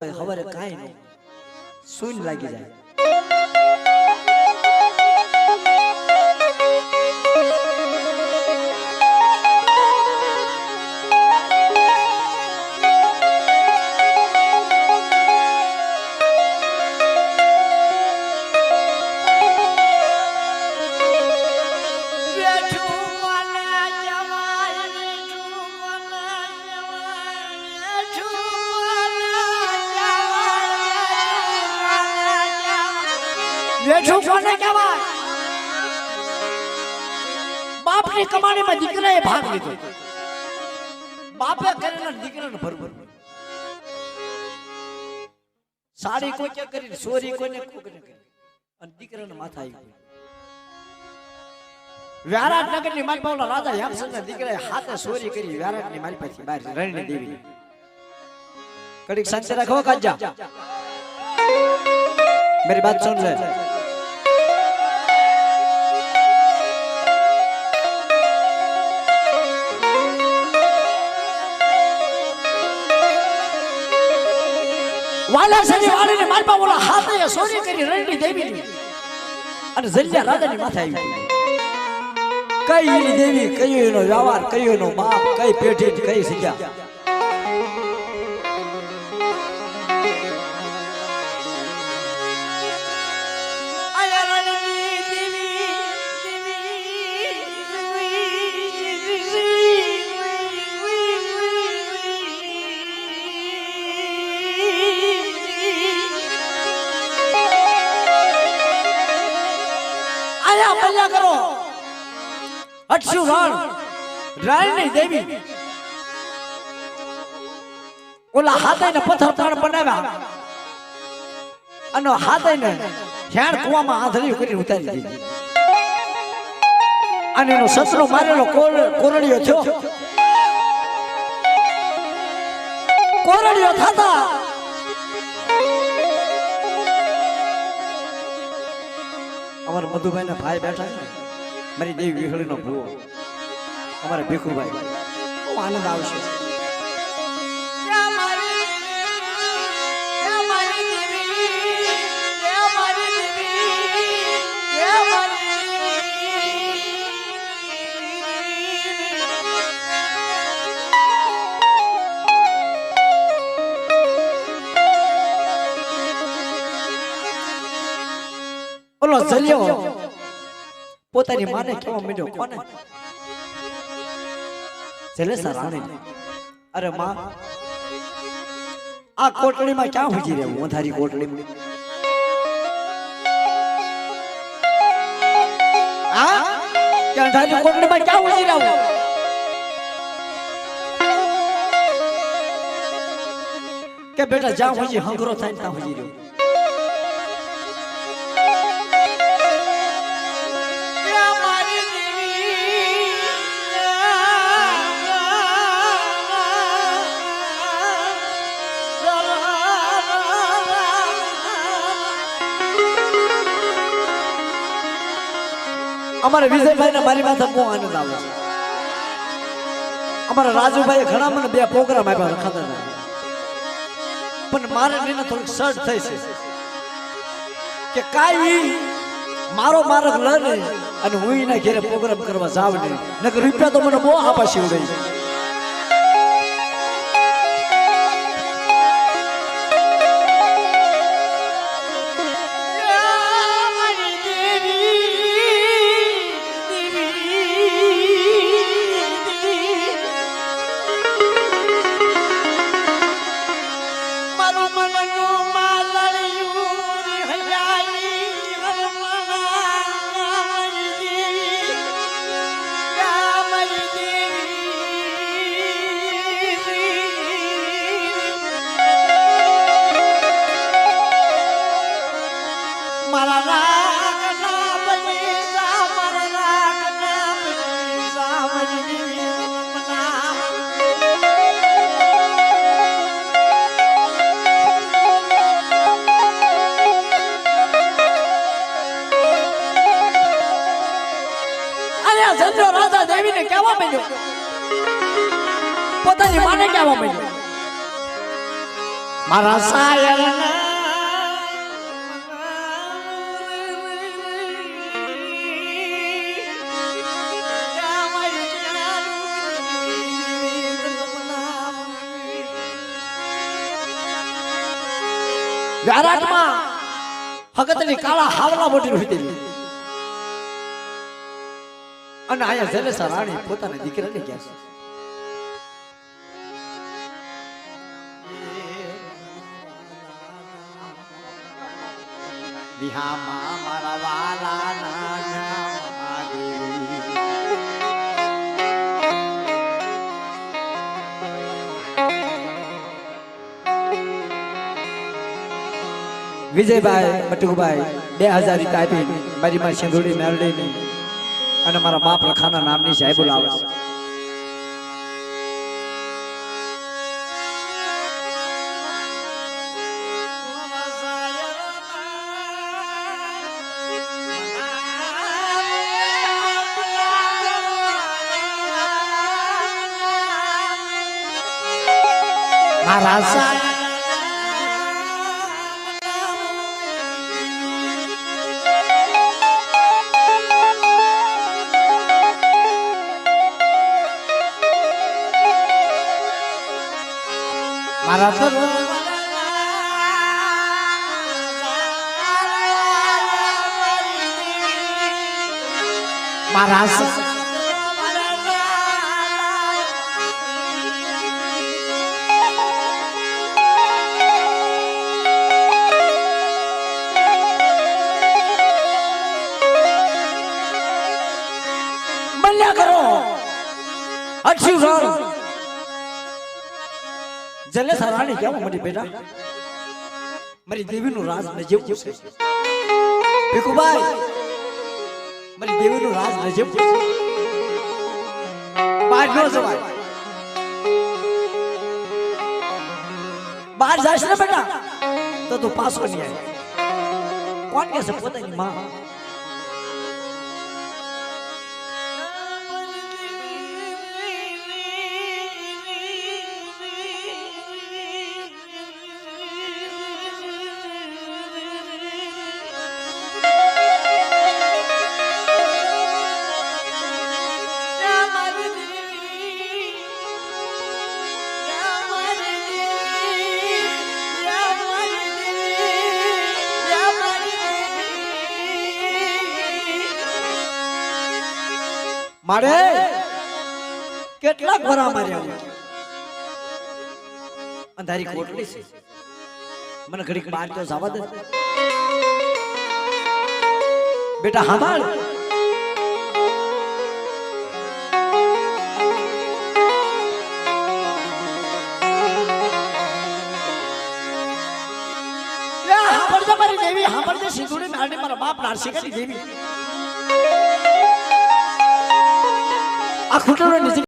ખબર કાંઈ નહીં સુન લાગી જાય વેઠું કોને કહેવાય? બાપની કમાણીમાં દીકરાએ ભાગ લીધો. બાપે કરેલા દીકરાને ભરભર સાડી કોઈ કે કરી ચોરી કોઈને કોઈને કરી અને દીકરાને માથા આવી ગયું. વ્યારાટ નગરની માલપાવના રાજા હેમચંદ્રના દીકરાએ હાથે ચોરી કરી વ્યારાટની માલપાથી બહાર રણની દેવી કડીક શાંતિ રાખો કાજા मेरी बात सुन ले વાલા સની વાળીને મારપા બોલા હાથે ચોરી કરી રણની દેવી અને જલ્યા રાજાની માથે આવી કઈ એની દેવી કઈ એનો વ્યવહાર કઈ એનો બાપ કઈ પેઢી કઈ સજા કરો અક્ષુ રણ રાણની દેવી ઓલા હાથે પથ્થર પણ બનાવ્યા અને હાથે હેણ કુવામાં આંધળી કરી ઉતારી દીધી અને એનો સસરો મારેલો કોરડીયો થયો. કોરડીયો થતા અમારા મધુભાઈ ના ભાઈ બેઠા છે મારી દેવી વિહળી નો ભૂવો અમારા ભીખુભાઈ બહુ આનંદ આવશે. ઓલો જલ્યો પોતાની માને કેવા માંડ્યો કોને જલેસા રાણી અરે માં આ કોટડીમાં ક્યાં હુજી રહેવું મોધારી કોટડીમાં હા ક્યાં ધારી કોટડીમાં ક્યાં હુજી રહેવું કે બેટા જ્યાં હુજી હંગરો થાય ત્યાં હુજી રહ્યો અમારા વિજયભાઈ ને મારી માથે બહુ આનંદ આવે છે. અમારા રાજુભાઈ ઘણા મને 2 પ્રોગ્રામ આપ્યા રખાતા હતા પણ મારે એને થોડીક સર્ચ થઈ છે કે કાઈ મારો માર્ગ લે ને અને હું એના ઘરે પ્રોગ્રામ કરવા જાવ ને નકર રૂપિયા તો મને બહુ આપા શિવડાઈ છે. દેવીને કહેવા માંડ્યો, પોતાની માને કહેવા માંડ્યો મારા સાયરના વ્યારાટમાં હગતની કાળા હાવલા મોટી હતી અને આયા જલેસા રાણી પોતાની દીકરાને કહે છે વિહામાં મારા વાલા નાના વિજયભાઈ બટુભાઈ 2000 રૂપિયા આપી મારી માં સિંધુડી મેળડી અને મારા બાપ લખાના નામની સાહેબ બોલાવે છે મારા સાહેબ મારા મારા બલ્યા કરો અચ્છું રણ જલેસા રાણી કેવું મારી બેટા મારી દેવીનું રાજ નજેવું છે ભીખુભાઈ મારી દેવીનું રાજ નજેવું છે બહાર ન જવાય બહાર જાશ ને બેટા તો તું પાછો નહીં આવે કોણ કે છે પોતાની માં મારે કેટલાક વરા માર્યા અંધારી કોટડી છે મને ઘડીક બહાર તો જવા દે બેટા હાંભળ મારી દેવી હાંભળજે સિંધુડી નાડી મારા બાપ નારસિંગાની દેવી આ ખૂટલો નીચે